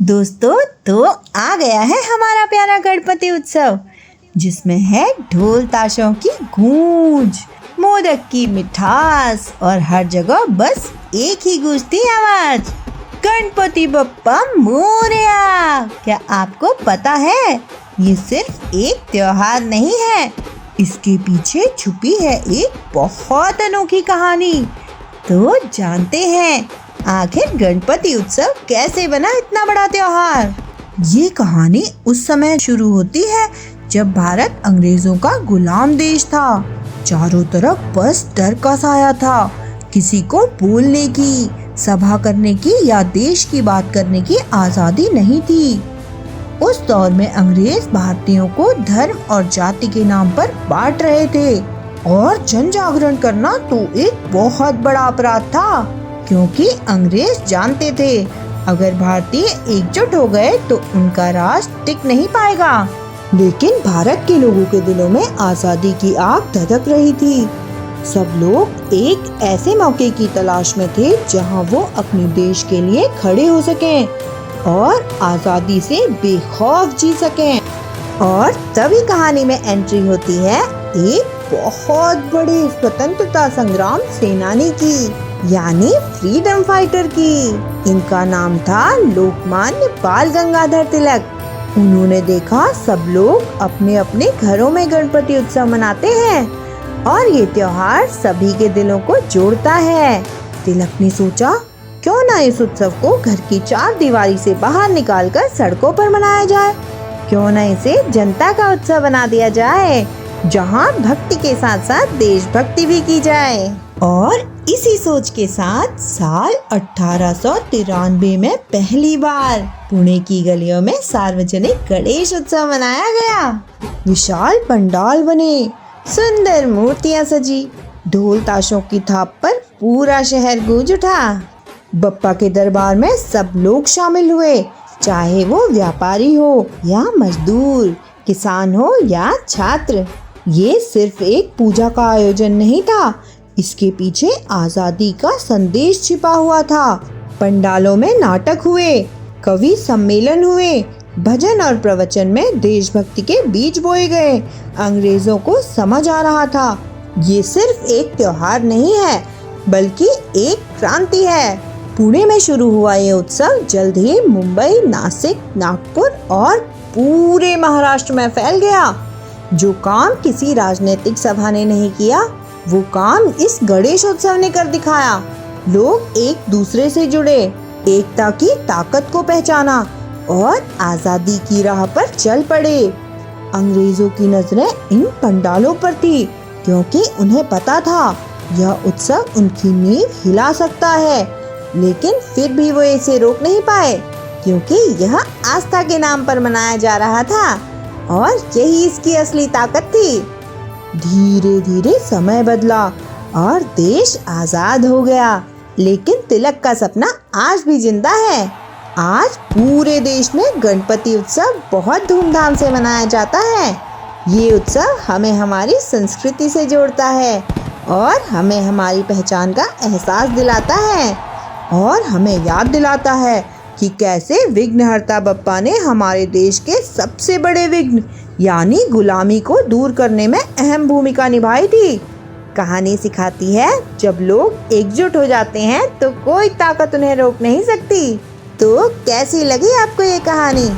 दोस्तों, तो आ गया है हमारा प्यारा गणपति उत्सव, जिसमें है ढोल ताशों की गूंज, मोदक की मिठास और हर जगह बस एक ही गूंजती आवाज, गणपति बप्पा मोरया। क्या आपको पता है, ये सिर्फ एक त्योहार नहीं है, इसके पीछे छुपी है एक बहुत अनोखी कहानी। तो जानते हैं आखिर गणपति उत्सव कैसे बना इतना बड़ा त्योहार। ये कहानी उस समय शुरू होती है जब भारत अंग्रेजों का गुलाम देश था। चारों तरफ बस डर का साया था। किसी को बोलने की, सभा करने की या देश की बात करने की आजादी नहीं थी। उस दौर में अंग्रेज भारतीयों को धर्म और जाति के नाम पर बांट रहे थे और जन जागरण करना तो एक बहुत बड़ा अपराध था, क्योंकि अंग्रेज जानते थे अगर भारतीय एकजुट हो गए तो उनका राज टिक नहीं पाएगा। लेकिन भारत के लोगों के दिलों में आजादी की आग धधक रही थी। सब लोग एक ऐसे मौके की तलाश में थे जहां वो अपने देश के लिए खड़े हो सकें और आजादी से बेखौफ जी सकें। और तभी कहानी में एंट्री होती है एक बहुत बड़े स्वतंत्रता संग्राम सेनानी की, यानी फ्रीडम फाइटर की। इनका नाम था लोकमान्य बाल गंगाधर तिलक। उन्होंने देखा सब लोग अपने अपने घरों में गणपति उत्सव मनाते हैं और ये त्योहार सभी के दिलों को जोड़ता है। तिलक ने सोचा, क्यों ना इस उत्सव को घर की चार दीवारी से बाहर निकालकर सड़कों पर मनाया जाए। क्यों ना इसे जनता का उत्सव बना दिया जाए, जहां भक्ति के साथ साथ देशभक्ति भी की जाए। और इसी सोच के साथ साल 1893 में पहली बार पुणे की गलियों में सार्वजनिक गणेश उत्सव मनाया गया। विशाल पंडाल बने, सुंदर मूर्तियां सजी, ढोल ताशों की थाप पर पूरा शहर गूंज उठा। बप्पा के दरबार में सब लोग शामिल हुए, चाहे वो व्यापारी हो या मजदूर, किसान हो या छात्र। ये सिर्फ एक पूजा का आयोजन नहीं था, इसके पीछे आजादी का संदेश छिपा हुआ था। पंडालों में नाटक हुए, कवि सम्मेलन हुए, भजन और प्रवचन में देशभक्ति के बीज बोए गए। अंग्रेजों को समझ आ रहा था ये सिर्फ एक त्योहार नहीं है, बल्कि एक क्रांति है। पुणे में शुरू हुआ ये उत्सव जल्द ही मुंबई, नासिक, नागपुर और पूरे महाराष्ट्र में फैल गया। जो काम किसी राजनीतिक सभा ने नहीं किया, वो काम इस गणेशोत्सव ने कर दिखाया। लोग एक दूसरे से जुड़े, एकता की ताकत को पहचाना और आजादी की राह पर चल पड़े। अंग्रेजों की नजरें इन पंडालों पर थी, क्योंकि उन्हें पता था यह उत्सव उनकी नींव हिला सकता है। लेकिन फिर भी वो इसे रोक नहीं पाए, क्योंकि यह आस्था के नाम पर मनाया जा रहा था और यही इसकी असली ताकत थी। धीरे धीरे समय बदला और देश आजाद हो गया, लेकिन तिलक का सपना आज भी जिंदा है। आज पूरे देश में गणपति उत्सव बहुत धूमधाम से मनाया जाता है। ये उत्सव हमें हमारी संस्कृति से जोड़ता है और हमें हमारी पहचान का एहसास दिलाता है और हमें याद दिलाता है कि कैसे विघ्नहर्ता बप्पा ने हमारे देश के सबसे बड़े विघ्न यानी गुलामी को दूर करने में अहम भूमिका निभाई थी। कहानी सिखाती है जब लोग एकजुट हो जाते हैं तो कोई ताकत उन्हें रोक नहीं सकती। तो कैसी लगी आपको ये कहानी?